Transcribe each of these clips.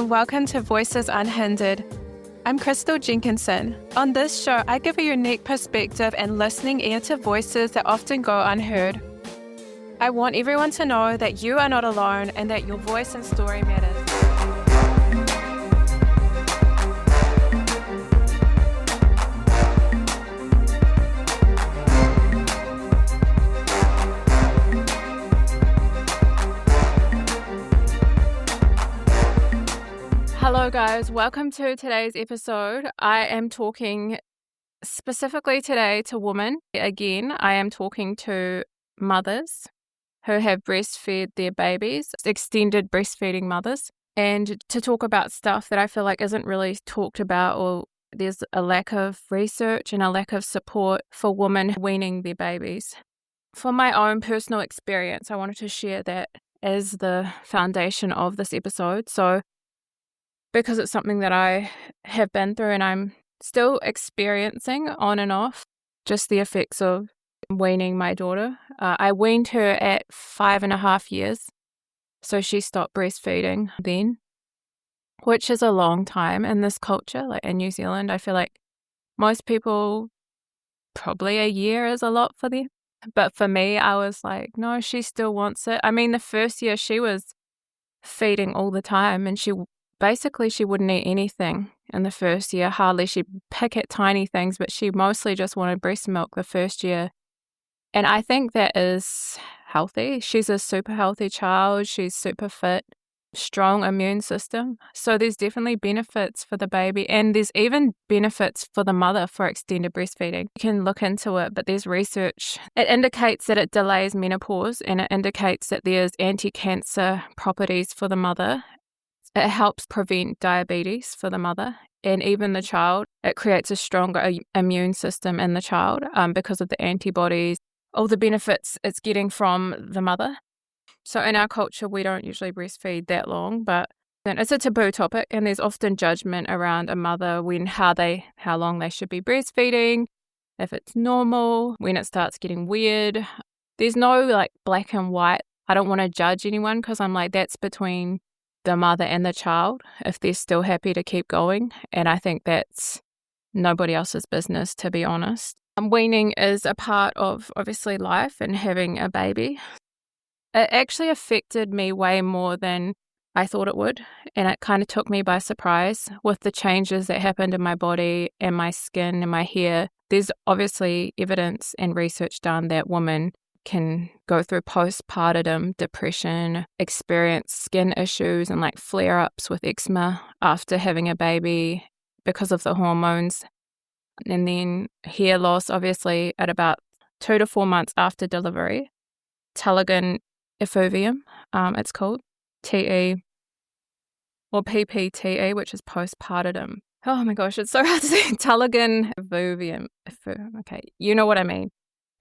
and welcome to Voices Unhindered. I'm Kristal Jenkinson. On this show, I give a unique perspective and listening ear to voices that often go unheard. I want everyone to know that you are not alone and that your voice and story matters. Hello guys, welcome to today's episode. I am talking specifically today to women. Again, I am talking to mothers who have breastfed their babies, extended breastfeeding mothers, and to talk about stuff that I feel like isn't really talked about, or there's a lack of research and a lack of support for women weaning their babies. For my own personal experience, I wanted to share that as the foundation of this episode. So because it's something that I have been through and I'm still experiencing on and off, just the effects of weaning my daughter. I weaned her at 5.5 years, so she stopped breastfeeding then, which is a long time in this culture. Like in New Zealand, I feel like most people, probably a year is a lot for them. But for me, I was like, no, she still wants it. I mean, the first year she was feeding all the time, and she wouldn't eat anything in the first year. Hardly. She'd pick at tiny things, but she mostly just wanted breast milk the first year. And I think that is healthy. She's a super healthy child. She's super fit, strong immune system. So there's definitely benefits for the baby, and there's even benefits for the mother for extended breastfeeding. You can look into it, but there's research. It indicates that it delays menopause, and it indicates that there's anti-cancer properties for the mother. It helps prevent diabetes for the mother and even the child. It creates a stronger immune system in the child because of the antibodies, all the benefits it's getting from the mother. So in our culture, we don't usually breastfeed that long, but it's a taboo topic, and there's often judgment around a mother when how long they should be breastfeeding, if it's normal, when it starts getting weird. There's no like black and white. I don't want to judge anyone because I'm like, that's between the mother and the child, if they're still happy to keep going. And I think that's nobody else's business, to be honest. Weaning is a part of, obviously, life and having a baby. It actually affected me way more than I thought it would. And it kind of took me by surprise with the changes that happened in my body and my skin and my hair. There's obviously evidence and research done that women can go through postpartum depression, experience skin issues and like flare-ups with eczema after having a baby because of the hormones. And then hair loss, obviously, at about 2 to 4 months after delivery. Telogen effluvium, it's called, TE, or PPTE, which is postpartum. Oh my gosh, it's so hard to say. Telogen effluvium. Okay, you know what I mean.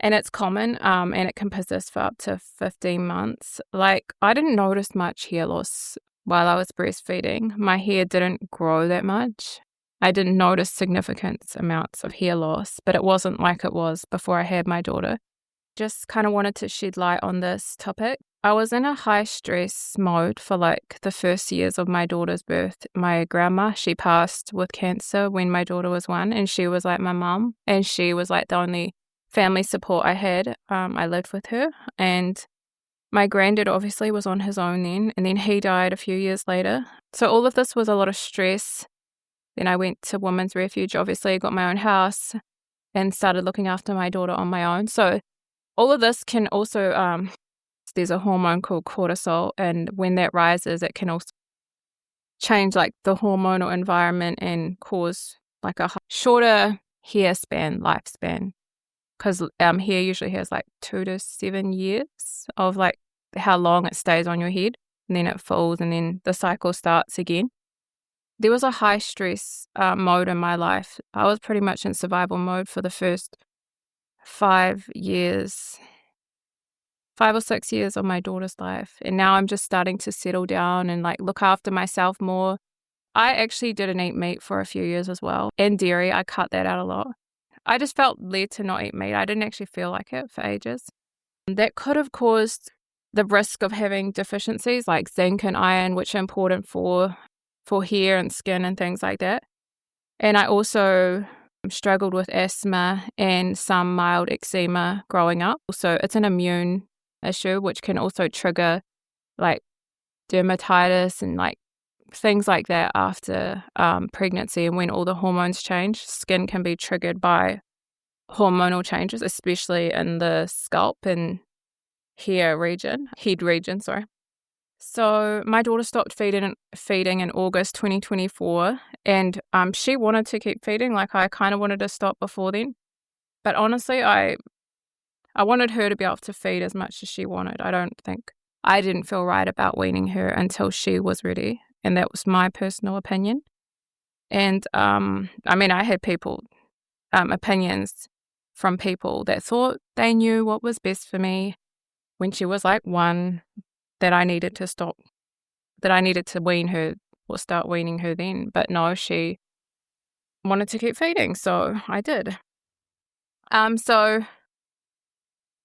And it's common, and it can persist for up to 15 months. Like, I didn't notice much hair loss while I was breastfeeding. My hair didn't grow that much. I didn't notice significant amounts of hair loss, but it wasn't like it was before I had my daughter. Just kind of wanted to shed light on this topic. I was in a high stress mode for like the first years of my daughter's birth. My grandma, she passed with cancer when my daughter was 1, and she was like my mum, and she was like the only family support I had. I lived with her, and my granddad obviously was on his own then, and then he died a few years later. So all of this was a lot of stress. Then I went to Women's Refuge, obviously, got my own house, and started looking after my daughter on my own. So all of this can also, there's a hormone called cortisol, and when that rises, it can also change like the hormonal environment and cause like a shorter lifespan. Because hair usually has like 2 to 7 years of like how long it stays on your head, and then it falls, and then the cycle starts again. There was a high stress mode in my life. I was pretty much in survival mode for the first 5 or 6 years of my daughter's life. And now I'm just starting to settle down and like look after myself more. I actually didn't eat meat for a few years as well. And dairy, I cut that out a lot. I just felt led to not eat meat. I didn't actually feel like it for ages. That could have caused the risk of having deficiencies like zinc and iron, which are important for for hair and skin and things like that. And I also struggled with asthma and some mild eczema growing up. So it's an immune issue, which can also trigger like dermatitis and like things like that after pregnancy. And when all the hormones change, skin can be triggered by hormonal changes, especially in the scalp and head region, sorry. So my daughter stopped feeding in August 2024, and she wanted to keep feeding. Like I kind of wanted to stop before then, but honestly, I wanted her to be able to feed as much as she wanted. I didn't feel right about weaning her until she was ready, and that was my personal opinion. And I mean, I had people opinions from people that thought they knew what was best for me when she was like 1, that I needed to stop, that I needed to wean her or start weaning her then. But no, she wanted to keep feeding, so I did. So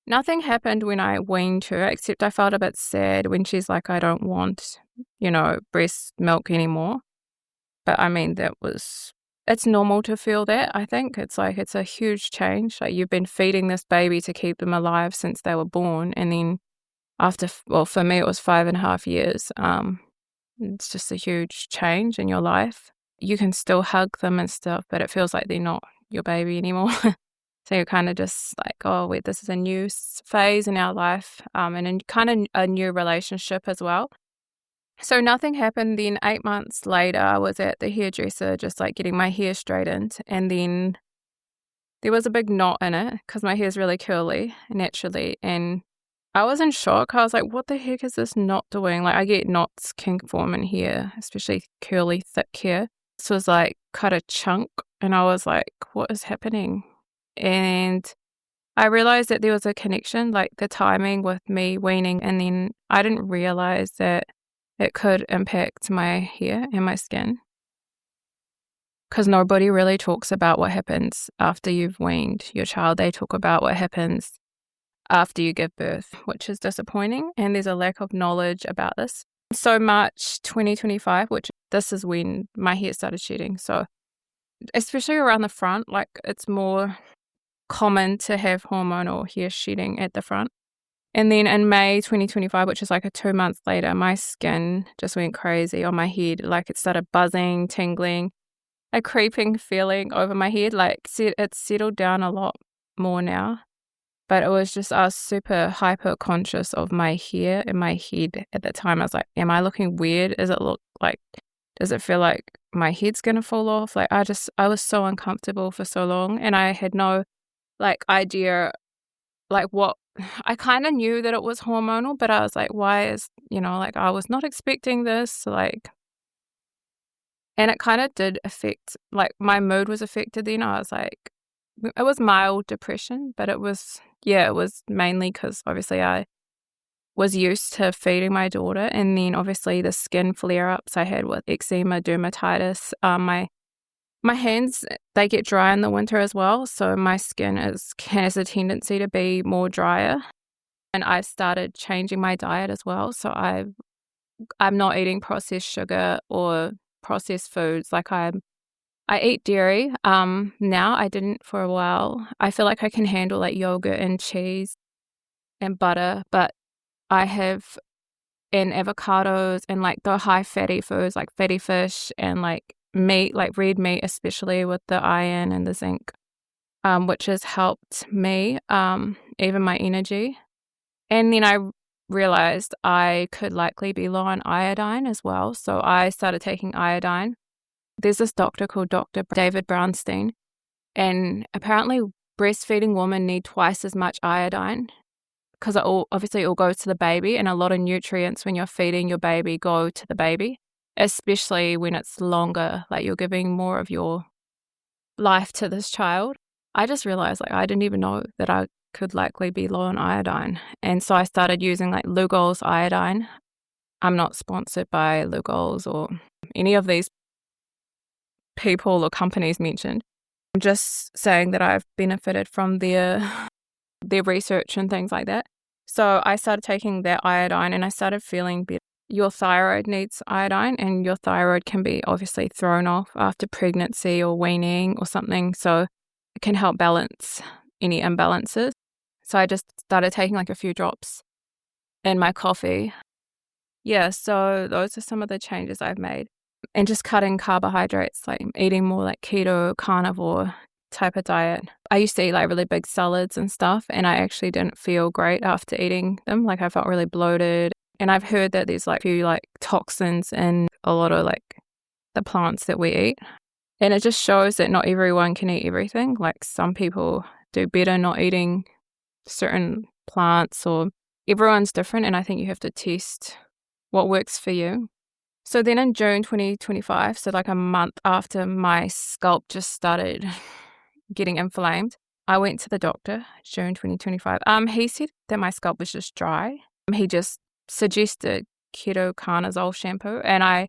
nothing happened when I weaned her, except I felt a bit sad when she's like, I don't want, breast milk anymore. But I mean, it's normal to feel that, I think. It's like, it's a huge change. Like you've been feeding this baby to keep them alive since they were born. And then for me, it was 5.5 years. It's just a huge change in your life. You can still hug them and stuff, but it feels like they're not your baby anymore. So you're kind of just like, oh, wait, this is a new phase in our life, and kind of a new relationship as well. So nothing happened. Then 8 months later, I was at the hairdresser just like getting my hair straightened. And then there was a big knot in it because my hair's really curly naturally. And I was in shock. I was like, what the heck is this knot doing? Like I get knots can form in hair, especially curly, thick hair. This was like cut a chunk. And I was like, what is happening? And I realized that there was a connection, like the timing with me weaning. And then I didn't realize that it could impact my hair and my skin, because nobody really talks about what happens after you've weaned your child. They talk about what happens after you give birth, which is disappointing, and there's a lack of knowledge about this. So March 2025, which this is when my hair started shedding. So especially around the front, like it's more common to have hormonal hair shedding at the front. And then in May 2025, which is like 2 months later, my skin just went crazy on my head. Like it started buzzing, tingling, a creeping feeling over my head. Like it's settled down a lot more now. But it was just, I was super hyper conscious of my hair and my head at the time. I was like, am I looking weird? Does it feel like my head's going to fall off? Like I was so uncomfortable for so long, and I had no idea what. I kind of knew that it was hormonal, but I was like, why is, I was not expecting this, and it kind of did affect, my mood was affected then. I was like, it was mild depression, but it was mainly because obviously I was used to feeding my daughter, and then obviously the skin flare-ups I had with eczema, dermatitis, my hands, they get dry in the winter as well, so my skin has a tendency to be more drier. And I started changing my diet as well, so I'm not eating processed sugar or processed foods. I eat dairy now. I didn't for a while. I feel like I can handle yogurt and cheese and butter, but I have avocados and the high fatty foods like fatty fish and meat, like red meat, especially with the iron and the zinc, which has helped me, even my energy. And then I realized I could likely be low on iodine as well. So I started taking iodine. There's this doctor called Dr. David Brownstein, and apparently breastfeeding women need twice as much iodine because it all goes to the baby, and a lot of nutrients when you're feeding your baby go to the baby, especially when it's longer, you're giving more of your life to this child. I just realized I didn't even know that I could likely be low on iodine. And so I started using Lugol's iodine. I'm not sponsored by Lugol's or any of these people or companies mentioned. I'm just saying that I've benefited from their research and things like that. So I started taking that iodine and I started feeling better. your thyroid needs iodine, and your thyroid can be obviously thrown off after pregnancy or weaning or something. So it can help balance any imbalances. So I just started taking like a few drops in my coffee. Yeah, so those are some of the changes I've made. And just cutting carbohydrates, like eating more like keto, carnivore type of diet. I used to eat like really big salads and stuff, and I actually didn't feel great after eating them. Like I felt really bloated. And I've heard that there's like a few like toxins in a lot of like the plants that we eat. And it just shows that not everyone can eat everything. Like some people do better not eating certain plants, or everyone's different. And I think you have to test what works for you. So then in June 2025, so like a month after my scalp just started getting inflamed, I went to the doctor, June 2025. He said that my scalp was just dry. He just suggested ketoconazole shampoo, and I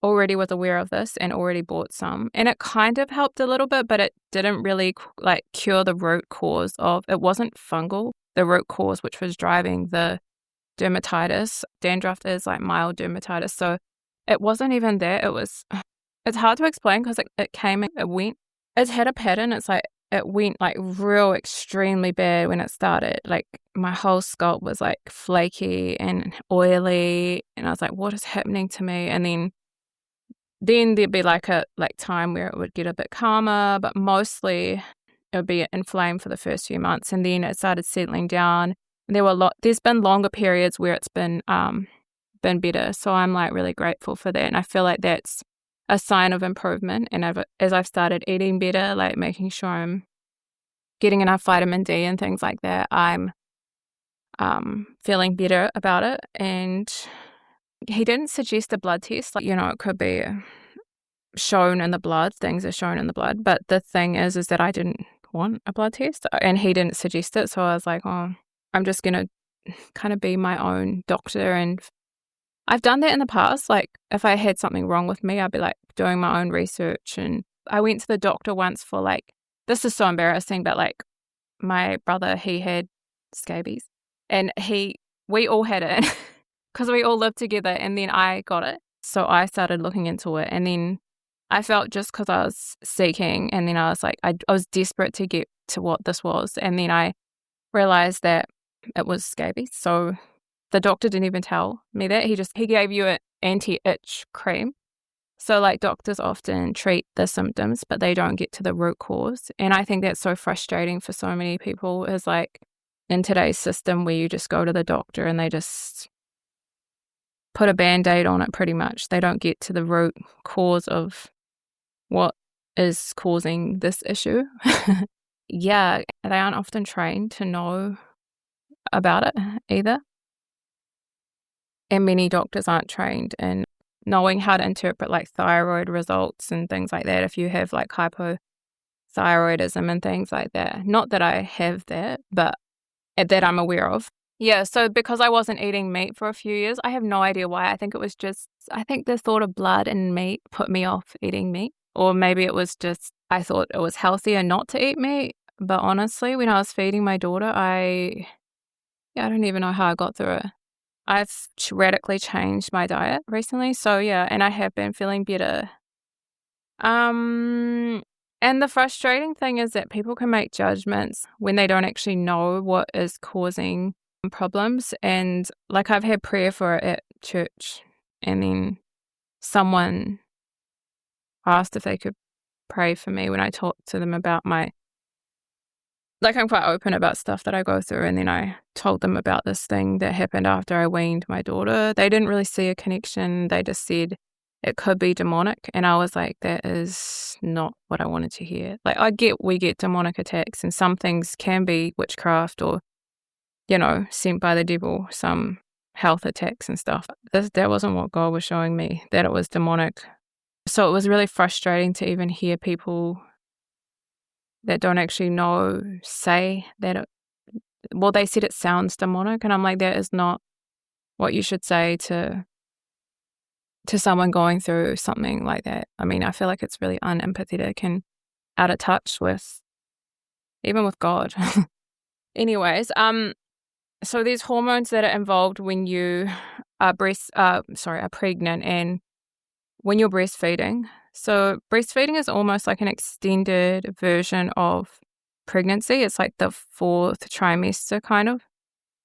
already was aware of this and already bought some. And it kind of helped a little bit, but it didn't really like cure the root cause of, it wasn't fungal, the root cause, which was driving the dermatitis. Dandruff is like mild dermatitis. So it wasn't even that. It's hard to explain because it came and it went. It's had a pattern. It's like, it went like real extremely bad when it started. Like my whole scalp was like flaky and oily. And I was like, what is happening to me? And then there'd be like a time where it would get a bit calmer, but mostly it would be inflamed for the first few months. And then it started settling down. And there's been longer periods where it's been better. So I'm like really grateful for that. And I feel like that's a sign of improvement. And as I've started eating better, like making sure I'm getting enough vitamin D and things like that, I'm feeling better about it. And he didn't suggest a blood test. Like, it could be shown in the blood. Things are shown in the blood. But the thing is that I didn't want a blood test, and he didn't suggest it. So I was like, oh, I'm just going to kind of be my own doctor. And I've done that in the past. Like if I had something wrong with me, I'd be like doing my own research. And I went to the doctor once for like, this is so embarrassing, but like my brother, he had scabies, and we all had it because we all lived together, and then I got it. So I started looking into it, and then I felt, just because I was seeking, and then I was like, I was desperate to get to what this was. And then I realized that it was scabies. So the doctor didn't even tell me that. He gave you an anti-itch cream. So like doctors often treat the symptoms, but they don't get to the root cause. And I think that's so frustrating for so many people, is like in today's system where you just go to the doctor and they just put a Band-Aid on it pretty much. They don't get to the root cause of what is causing this issue. Yeah, they aren't often trained to know about it either. And many doctors aren't trained in knowing how to interpret like thyroid results and things like that if you have like hypothyroidism and things like that. Not that I have that, but that I'm aware of. Yeah, so because I wasn't eating meat for a few years, I have no idea why. I think the thought of blood and meat put me off eating meat. Or maybe it was just, I thought it was healthier not to eat meat. But honestly, when I was feeding my daughter, I don't even know how I got through it. I've radically changed my diet recently. So yeah, and I have been feeling better. And the frustrating thing is that people can make judgments when they don't actually know what is causing problems. And like I've had prayer for it at church, and then someone asked if they could pray for me when I talked to them about I'm quite open about stuff that I go through, and then I told them about this thing that happened after I weaned my daughter. They didn't really see a connection. They just said it could be demonic, and I was like, that is not what I wanted to hear. Like we get demonic attacks, and some things can be witchcraft or, sent by the devil, some health attacks and stuff. That wasn't what God was showing me, that it was demonic. So it was really frustrating to even hear people that don't actually know say that they said it sounds demonic, and I'm like, that is not what you should say to someone going through something like that. I mean, I feel like it's really unempathetic and out of touch with God. Anyways, so there's hormones that are involved when you are pregnant and when you're breastfeeding. So breastfeeding is almost like an extended version of pregnancy. It's like the fourth trimester kind of,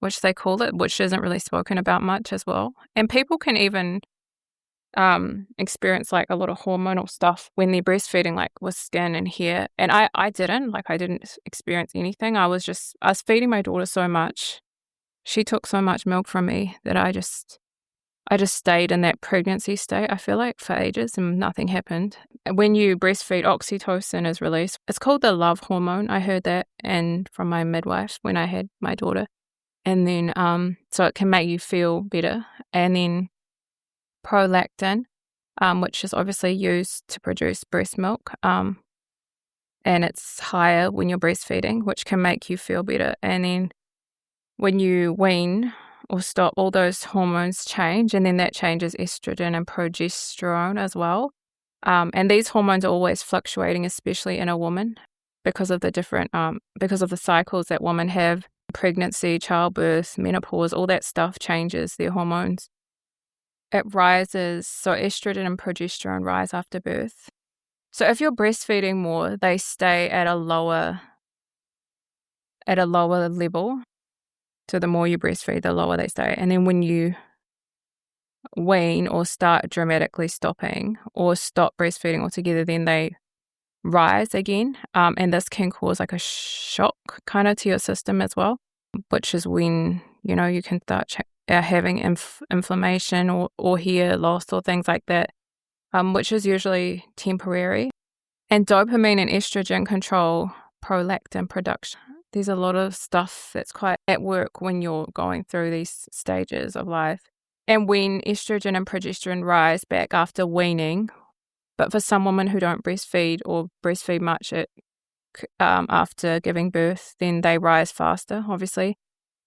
which they call it, which isn't really spoken about much as well. And people can even experience like a lot of hormonal stuff when they're breastfeeding, like with skin and hair. And I didn't experience anything. I was feeding my daughter so much. She took so much milk from me that I just stayed in that pregnancy state, I feel like, for ages and nothing happened. When you breastfeed, oxytocin is released. It's called the love hormone. I heard that and from my midwife when I had my daughter. And then, so it can make you feel better. And then prolactin, which is obviously used to produce breast milk. And it's higher when you're breastfeeding, which can make you feel better. And then when you wean or stop, all those hormones change, and then that changes estrogen and progesterone as well. And these hormones are always fluctuating, especially in a woman, because of the different, because of the cycles that women have, pregnancy, childbirth, menopause, all that stuff changes their hormones. It rises, so estrogen and progesterone rise after birth. So if you're breastfeeding more, they stay at a lower level. So the more you breastfeed, the lower they stay. And then when you wean or start dramatically stopping or stop breastfeeding altogether, then they rise again. And this can cause like a shock kind of to your system as well, which is when, you can start having inflammation or hair loss or things like that, which is usually temporary. And dopamine and estrogen control prolactin production. There's a lot of stuff that's quite at work when you're going through these stages of life. And when estrogen and progesterone rise back after weaning, but for some women who don't breastfeed or breastfeed much after giving birth, then they rise faster, obviously.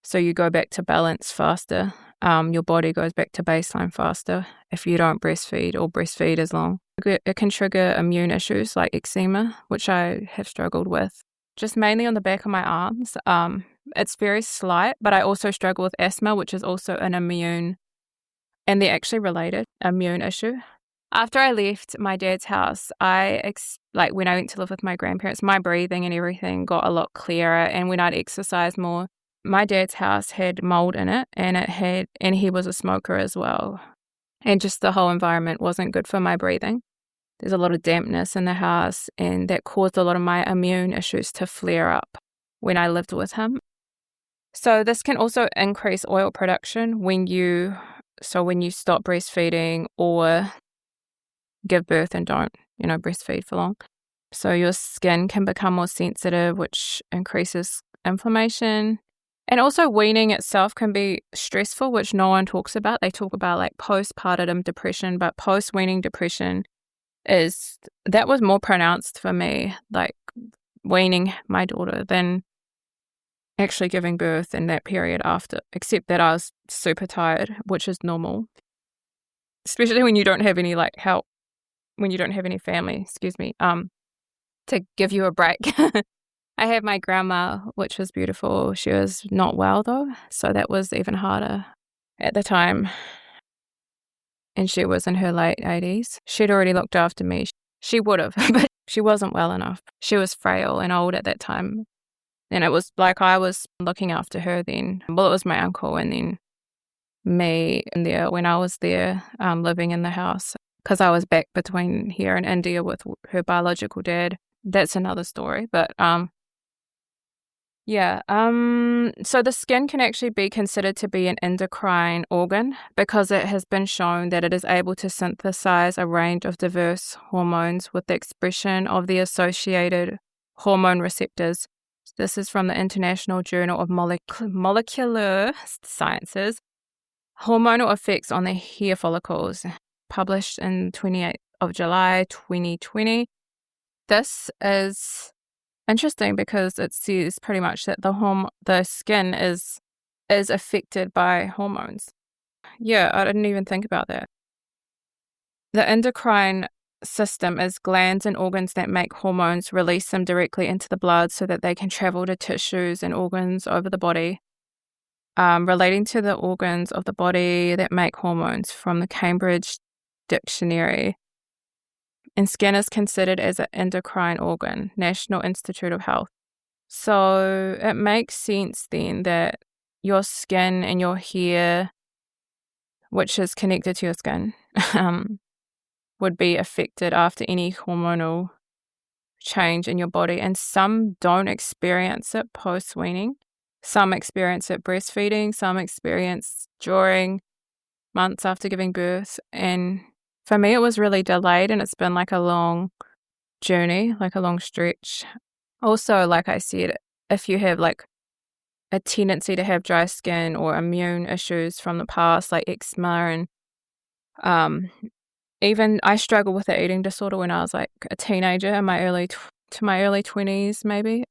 So you go back to balance faster. Your body goes back to baseline faster if you don't breastfeed or breastfeed as long. It can trigger immune issues like eczema, which I have struggled with, just mainly on the back of my arms. It's very slight, but I also struggle with asthma, which is also an immune, and they're actually related, immune issue. After I left my dad's house, when I went to live with my grandparents, my breathing and everything got a lot clearer. And when I'd exercise more, my dad's house had mold in it, and he was a smoker as well. And just the whole environment wasn't good for my breathing. There's a lot of dampness in the house, and that caused a lot of my immune issues to flare up when I lived with him. So this can also increase oil production when you stop breastfeeding or give birth and don't, breastfeed for long. So your skin can become more sensitive, which increases inflammation. And also weaning itself can be stressful, which no one talks about. They talk about like postpartum depression, but post-weaning depression that was more pronounced for me, like weaning my daughter, than actually giving birth in that period after, except that I was super tired, which is normal, especially when you don't have any help, when you don't have any family, to give you a break. I had my grandma, which was beautiful. She was not well though, so that was even harder at the time. And she was in her late 80s. She'd already looked after me. She would have, but she wasn't well enough. She was frail and old at that time. And it was like I was looking after her then. Well, it was my uncle and then me in there when I was there living in the house, because I was back between here and India with her biological dad. That's another story. But so the skin can actually be considered to be an endocrine organ because it has been shown that it is able to synthesize a range of diverse hormones with the expression of the associated hormone receptors. This is from the International Journal of Molecular Sciences. Hormonal Effects on the Hair Follicles, published in 28th of July 2020. This is interesting because it says pretty much that the skin is affected by hormones. Yeah, I didn't even think about that. The endocrine system is glands and organs that make hormones, release them directly into the blood so that they can travel to tissues and organs over the body. relating to the organs of the body that make hormones from the Cambridge Dictionary. And skin is considered as an endocrine organ, National Institute of Health. So it makes sense then that your skin and your hair, which is connected to your skin, would be affected after any hormonal change in your body. And some don't experience it post-weaning. Some experience it breastfeeding. Some experience during months after giving birth. And for me, it was really delayed, and it's been like a long journey, like a long stretch. Also, like I said, if you have like a tendency to have dry skin or immune issues from the past, like eczema, and even I struggled with an eating disorder when I was like a teenager in my early 20s maybe,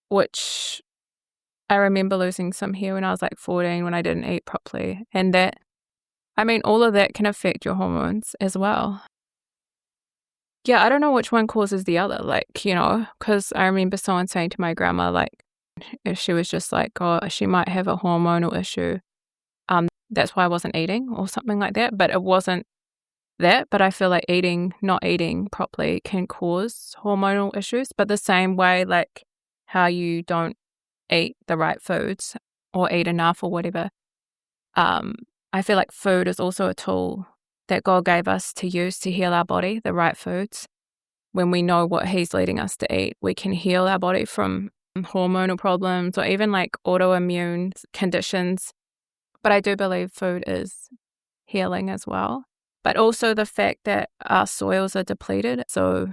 which I remember losing some hair when I was like 14 when I didn't eat properly. And that, I mean, all of that can affect your hormones as well. Yeah, I don't know which one causes the other, like, because I remember someone saying to my grandma, like, if she was just like, oh, she might have a hormonal issue. That's why I wasn't eating or something like that. But it wasn't that. But I feel like not eating properly can cause hormonal issues. But the same way, like how you don't eat the right foods or eat enough or whatever. I feel like food is also a tool that God gave us to use to heal our body, the right foods. When we know what He's leading us to eat, we can heal our body from hormonal problems or even like autoimmune conditions. But I do believe food is healing as well. But also the fact that our soils are depleted. So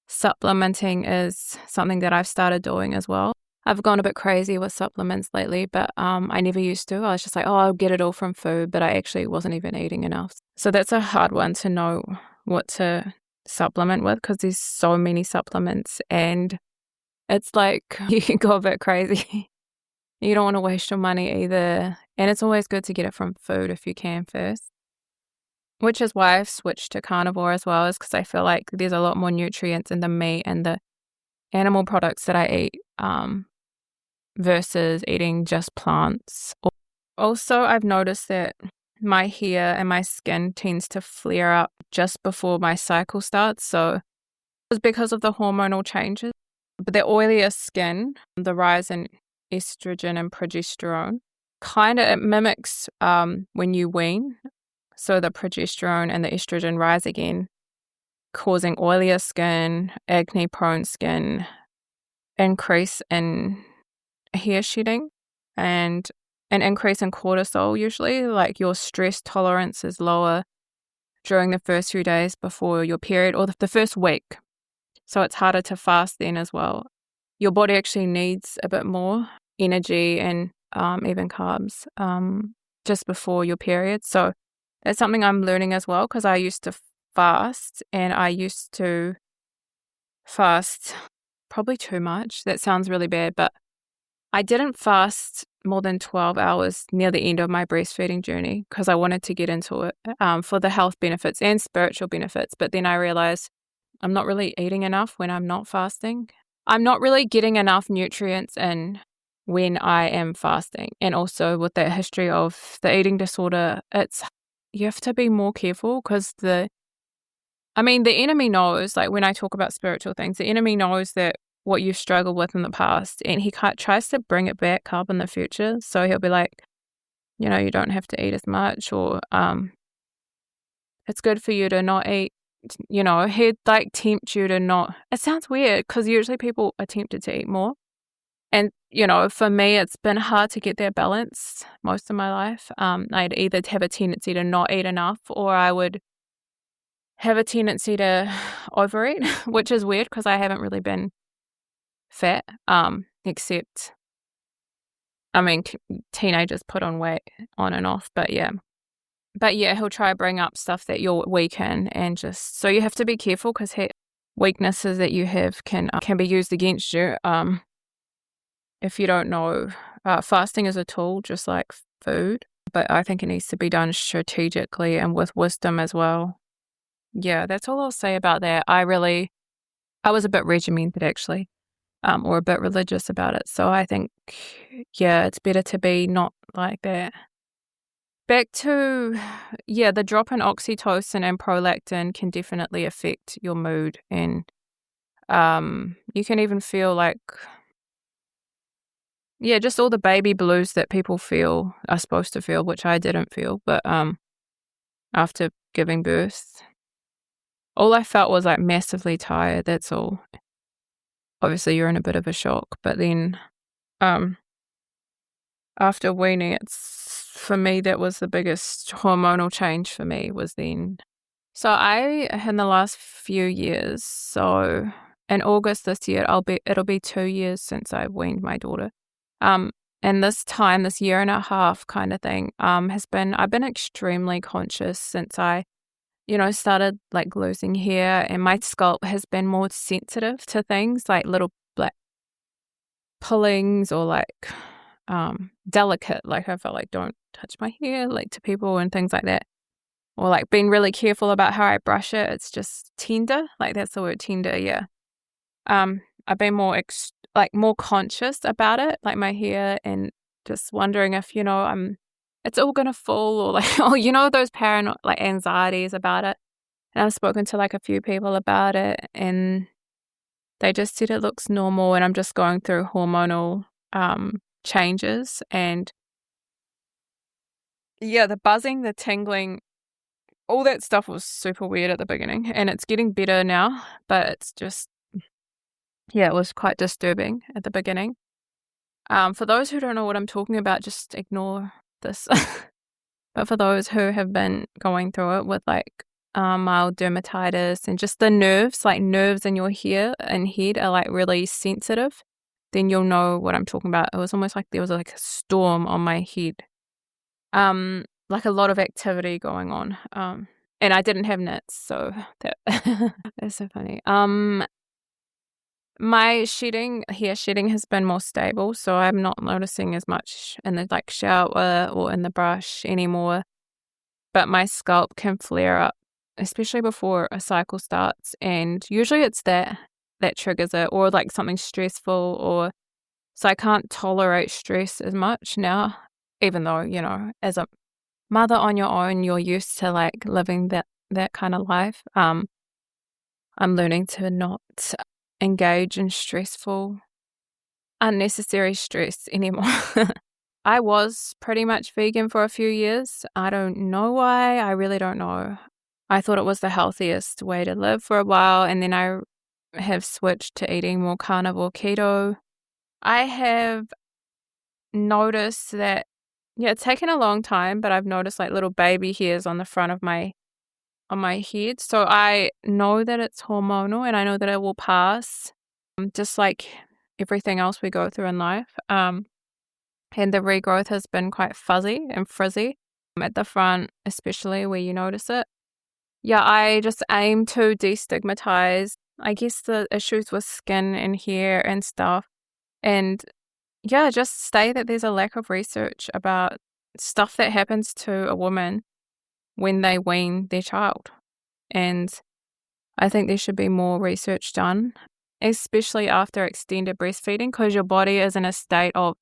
supplementing is something that I've started doing as well. I've gone a bit crazy with supplements lately, but I never used to. I was just like, oh, I'll get it all from food, but I actually wasn't even eating enough. So that's a hard one to know what to supplement with, because there's so many supplements and it's like you can go a bit crazy. You don't want to waste your money either. And it's always good to get it from food if you can first. Which is why I've switched to carnivore as well, is because I feel like there's a lot more nutrients in the meat and the animal products that I eat versus eating just plants. Also, I've noticed that my hair and my skin tends to flare up just before my cycle starts. So it's because of the hormonal changes. But the oilier skin, the rise in estrogen and progesterone, kind of it mimics when you wean. So the progesterone and the estrogen rise again, causing oilier skin, acne-prone skin, increase in hair shedding, and an increase in cortisol usually. Like your stress tolerance is lower during the first few days before your period or the first week. So it's harder to fast then as well. Your body actually needs a bit more energy and even carbs just before your period. So that's something I'm learning as well, because I used to fast, and I used to fast probably too much. That sounds really bad, but I didn't fast more than 12 hours near the end of my breastfeeding journey because I wanted to get into it for the health benefits and spiritual benefits. But then I realized I'm not really eating enough when I'm not fasting. I'm not really getting enough nutrients in when I am fasting. And also with that history of the eating disorder, you have to be more careful because the enemy knows, like when I talk about spiritual things, the enemy knows that what you've struggled with in the past, and he tries to bring it back up in the future. So he'll be like, you don't have to eat as much, or it's good for you to not eat. He'd like tempt you to not. It sounds weird because usually people are tempted to eat more. And, for me, it's been hard to get that balance most of my life. I'd either have a tendency to not eat enough, or I would have a tendency to overeat, which is weird because I haven't really been fat, except, teenagers put on weight on and off, but yeah. But yeah, he'll try to bring up stuff that you're weak in, and just, so you have to be careful because weaknesses that you have can be used against you. If you don't know, fasting is a tool just like food, but I think it needs to be done strategically and with wisdom as well. Yeah, that's all I'll say about that. I was a bit regimented actually. or a bit religious about it. So I think, yeah, it's better to be not like that. Back to, yeah, the drop in oxytocin and prolactin can definitely affect your mood, and you can even feel like, yeah, just all the baby blues that people feel are supposed to feel, which I didn't feel, but after giving birth, all I felt was like massively tired. That's all. Obviously, you're in a bit of a shock, but then um after weaning, it's for me that was the biggest hormonal change for me was then. So I in the last few years, so in August this year, it'll be 2 years since I weaned my daughter. Um, and this time, this year and a half kind of thing, has been I've been extremely conscious since I, started like losing hair, and my scalp has been more sensitive to things like little black pullings or like delicate. Like I felt like don't touch my hair like to people and things like that. Or like being really careful about how I brush it. It's just tender. Like that's the word, tender, yeah. I've been more conscious about it, like my hair, and just wondering if, it's all gonna fall or like those paranoid like anxieties about it. And I've spoken to like a few people about it, and they just said it looks normal, and I'm just going through hormonal changes. And yeah, the buzzing, the tingling, all that stuff was super weird at the beginning, and it's getting better now, but it's just, yeah, it was quite disturbing at the beginning. For those who don't know what I'm talking about, just ignore this. But for those who have been going through it with like mild dermatitis and just the nerves, like nerves in your hair and head are like really sensitive, then you'll know what I'm talking about. It was almost like there was like a storm on my head. Like a lot of activity going on. And I didn't have nits, so that that's so funny. My hair shedding has been more stable, so I'm not noticing as much in the like shower or in the brush anymore. But my scalp can flare up, especially before a cycle starts, and usually it's that triggers it, or like something stressful, or so I can't tolerate stress as much now, even though, as a mother on your own, you're used to like living that kind of life. I'm learning to not engage in stressful, unnecessary stress anymore. I was pretty much vegan for a few years. I don't know why. I really don't know. I thought it was the healthiest way to live for a while, and then I have switched to eating more carnivore keto. I have noticed that, yeah, it's taken a long time, but I've noticed like little baby hairs on the front of my head. So I know that it's hormonal, and I know that it will pass, just like everything else we go through in life. And the regrowth has been quite fuzzy and frizzy at the front, especially where you notice it. Yeah, I just aim to destigmatize, I guess, the issues with skin and hair and stuff. And yeah, just say that there's a lack of research about stuff that happens to a woman when they wean their child. And I think there should be more research done, especially after extended breastfeeding, because your body is in a state of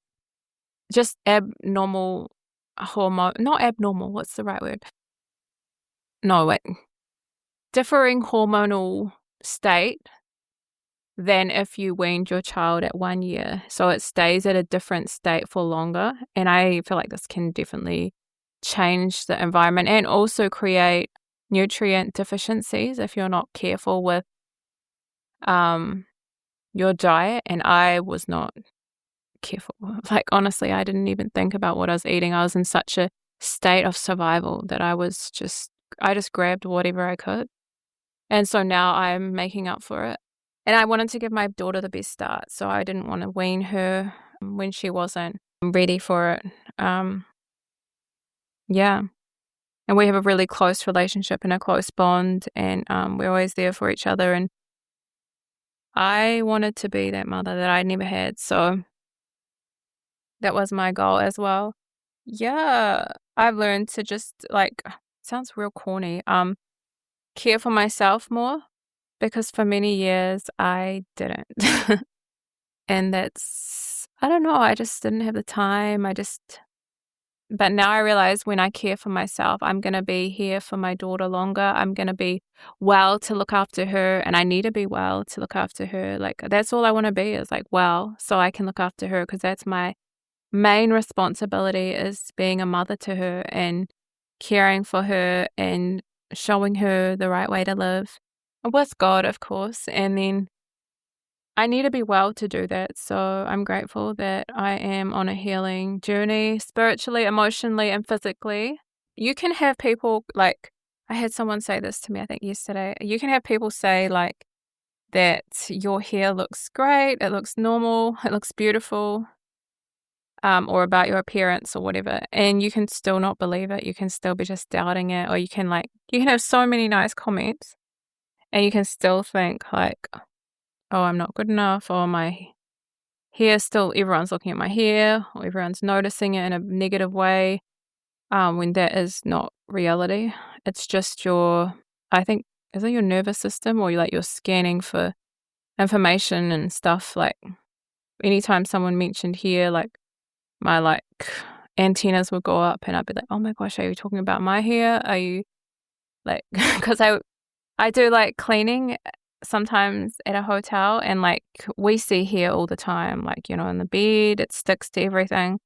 just abnormal hormone, not abnormal, what's the right word? No, wait. Differing hormonal state than if you weaned your child at 1 year. So it stays at a different state for longer. And I feel like this can definitely change the environment and also create nutrient deficiencies if you're not careful with your diet. And I was not careful. Like, honestly, I didn't even think about what I was eating. I was in such a state of survival that I just grabbed whatever I could. And so now I'm making up for it. And I wanted to give my daughter the best start, so I didn't want to wean her when she wasn't ready for it. Yeah. And we have a really close relationship and a close bond, and we're always there for each other. And I wanted to be that mother that I never had, so that was my goal as well. Yeah, I've learned to just like, sounds real corny, care for myself more, because for many years I didn't. And that's, I don't know, I just didn't have the time. But now I realize when I care for myself, I'm going to be here for my daughter longer. I'm going to be well to look after her, and I need to be well to look after her. Like, that's all I want to be, is like well, so I can look after her, because that's my main responsibility, is being a mother to her and caring for her and showing her the right way to live with God, of course. And then I need to be well to do that. So I'm grateful that I am on a healing journey, spiritually, emotionally, and physically. You can have people, like, I had someone say this to me, I think yesterday. You can have people say, like, that your hair looks great, it looks normal, it looks beautiful, or about your appearance or whatever, and you can still not believe it. You can still be just doubting it, or you can have so many nice comments, and you can still think, like, oh, I'm not good enough, or my hair still, everyone's looking at my hair, or everyone's noticing it in a negative way, when that is not reality. It's just I think, is it your nervous system, or you're scanning for information and stuff. Like, anytime someone mentioned hair, like, my, like, antennas would go up, and I'd be like, oh my gosh, are you talking about my hair? Are you, like, because I do, like, cleaning sometimes at a hotel, and, like, we see hair all the time, like, in the bed, it sticks to everything,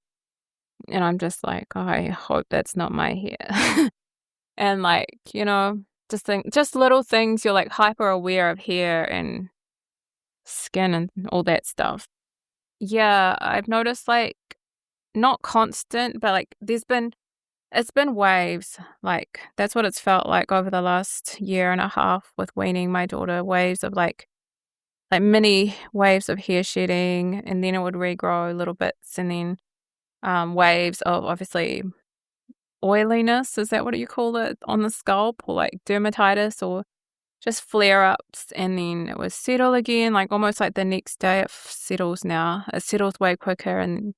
and I'm just like, oh, I hope that's not my hair. And, like, just little things, you're, like, hyper aware of hair and skin and all that stuff. Yeah, I've noticed, like, not constant, but, like, it's been waves. Like, that's what it's felt like over the last year and a half with weaning my daughter. Waves of, like mini waves of hair shedding, and then it would regrow little bits, and then waves of, obviously, oiliness. Is that what you call it on the scalp, or like dermatitis, or just flare-ups, and then it would settle again, like almost like the next day it settles now. It settles way quicker, and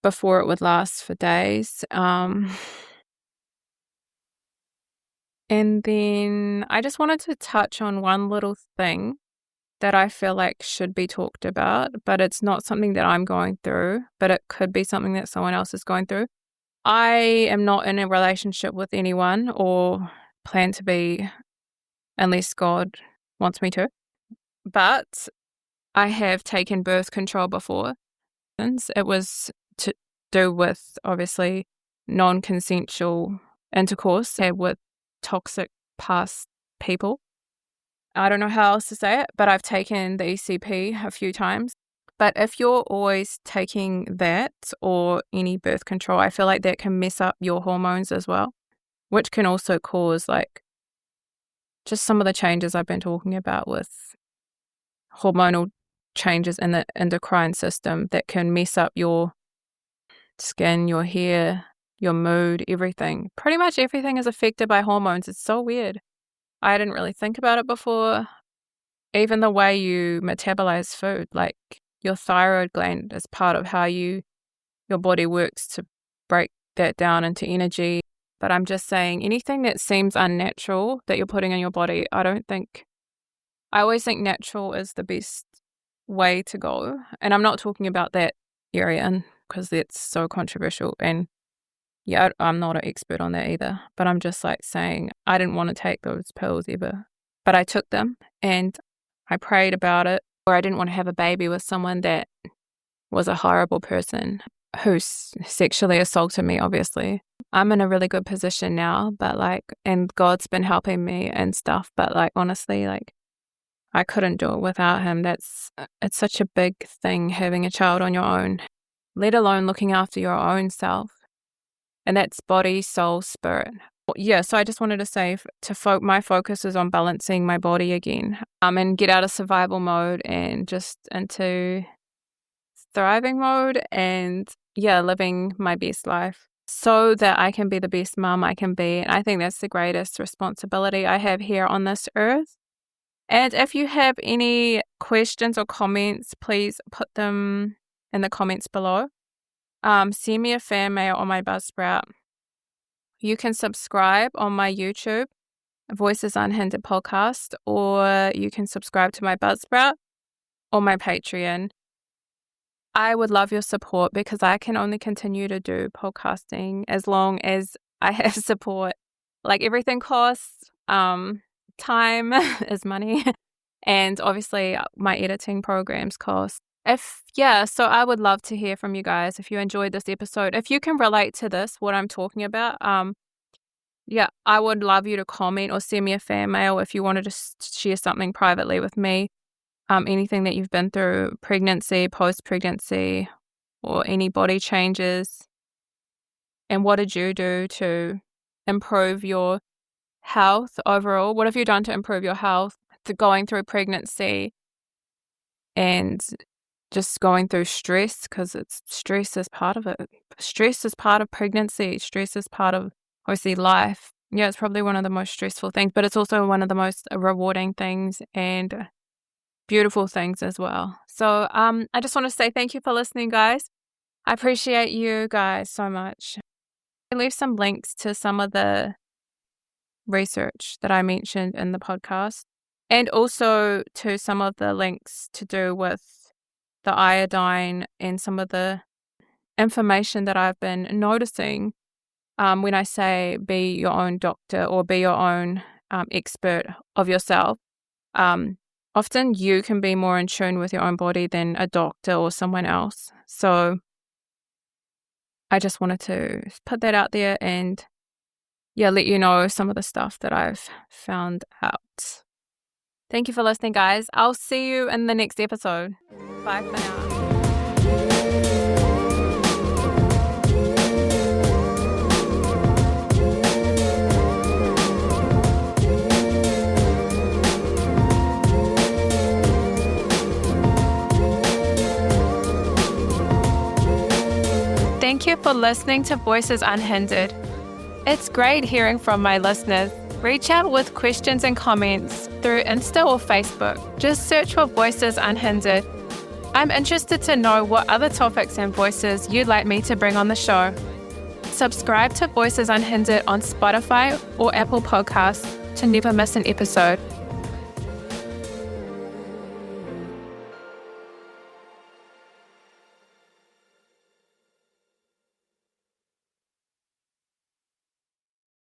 before it would last for days. And then I just wanted to touch on one little thing that I feel like should be talked about, but it's not something that I'm going through, but it could be something that someone else is going through. I am not in a relationship with anyone, or plan to be, unless God wants me to. But I have taken birth control before. It was to do with, obviously, non-consensual intercourse had with toxic past people. I don't know how else to say it, but I've taken the ECP a few times. But if you're always taking that, or any birth control, I feel like that can mess up your hormones as well, which can also cause, like, just some of the changes I've been talking about with hormonal changes in the endocrine system that can mess up your skin, your hair, your mood, everything. Pretty much everything is affected by hormones. It's so weird. I didn't really think about it before. Even the way you metabolize food, like, your thyroid gland is part of how your body works to break that down into energy. But I'm just saying, anything that seems unnatural that you're putting in your body, I always think natural is the best way to go. And I'm not talking about that area, because that's so controversial. And yeah, I'm not an expert on that either. But I'm just, like, saying, I didn't want to take those pills ever, but I took them, and I prayed about it. Or I didn't want to have a baby with someone that was a horrible person who sexually assaulted me, obviously. I'm in a really good position now, but, like, and God's been helping me and stuff, but, like, honestly, like, I couldn't do it without him. It's such a big thing, having a child on your own, let alone looking after your own self. And that's body, soul, spirit. Yeah, so I just wanted to say, my focus is on balancing my body again, and get out of survival mode and just into thriving mode, and, yeah, living my best life so that I can be the best mom I can be. And I think that's the greatest responsibility I have here on this earth. And if you have any questions or comments, please put them in the comments below. Send me a fan mail on my Buzzsprout. You can subscribe on my YouTube, Voices Unhindered podcast, or you can subscribe to my Buzzsprout or my Patreon. I would love your support because I can only continue to do podcasting as long as I have support. Like everything costs, time is money, and obviously my editing programs cost. So I would love to hear from you guys if you enjoyed this episode. If you can relate to this, what I'm talking about, I would love you to comment or send me a fan mail if you wanted to share something privately with me. Anything that you've been through, pregnancy, post-pregnancy, or any body changes. And what did you do to improve your health overall? What have you done to improve your health, to going through pregnancy and just going through stress? Because stress is part of it. Stress is part of pregnancy. Stress is part of, obviously, life. Yeah, it's probably one of the most stressful things, but it's also one of the most rewarding things and beautiful things as well. So I just want to say thank you for listening, guys. I appreciate you guys so much. I leave some links to some of the research that I mentioned in the podcast, and also to some of the links to do with the iodine and some of the information that I've been noticing when I say be your own doctor or be your own expert of yourself. Often you can be more in tune with your own body than a doctor or someone else. So I just wanted to put that out there and let you know some of the stuff that I've found out. Thank you for listening, guys. I'll see you in the next episode. Bye for now. Thank you for listening to Voices Unhindered. It's great hearing from my listeners. Reach out with questions and comments through Insta or Facebook. Just search for Voices Unhindered. I'm interested to know what other topics and voices you'd like me to bring on the show. Subscribe to Voices Unhindered on Spotify or Apple Podcasts to never miss an episode.